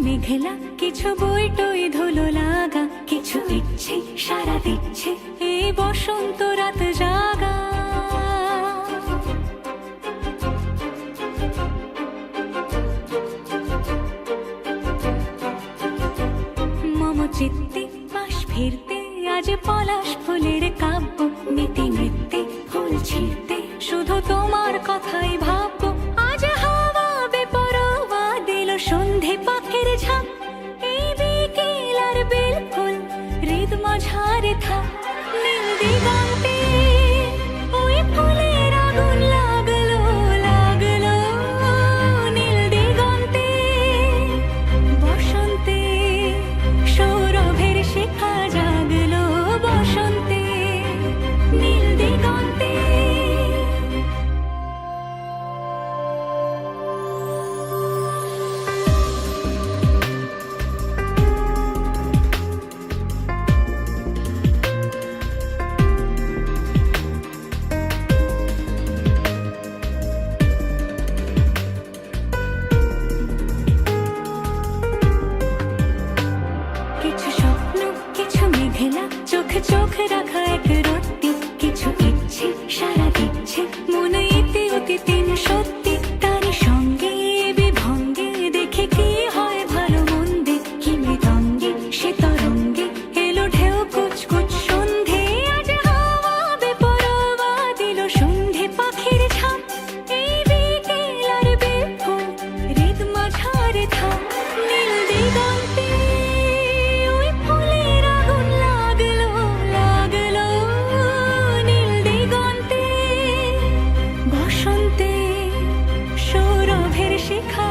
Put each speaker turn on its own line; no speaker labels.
মেঘলা, কিছু বইটই ধুলো লাগা, কিছু ইচ্ছে সারা দিচ্ছে এই বসন্ত রাত জাগা। মম চিত্তে পাশ ফিরতে আজ পলাশ ফুলের কাব্য, নীতি নৃত্যে ফুল ছিঁড়তে শুধু তোমার কথাই ভাববো। আজ হাওয়া বেপরোয়া দিল সন্ধে পাখির ঝাঁক, এই বিকেল আর বেল ফুল হৃদ মাঝারে থাক। নীল দিগন্তে ওই ফুলের আগুন লাগলো লাগলো, নীল দিগন্তে বসন্তে সৌরভের শিখা জাগলো, বসন্তে নীল দিগন্তে। কিছু স্বপ্ন, কিছু মেঘলা, চোখে চোখ রাখা এক রত্তি, কিছু ইচ্ছে সারা দিচ্ছে মনে ইতি অতি তিন সত্যি। তারই সঙ্গে বিভঙ্গে দেখে কি হয় ভালো মন্দে, কি মৃদঙ্গে সে তরঙ্গে এলো ঢেউ কুচকুচ সন্ধে। আজ হাওয়া বেপরোয়া দিল সন্ধে পাখির ঝাঁক, এই বিকেল আর বেল ফুল হৃদ মাঝারে থাক। নীল দিগন্তে ওই ফুলের আগুন লাগলো লাগলো, নীল দিগন্তে বসন্তে সৌরভের শিখা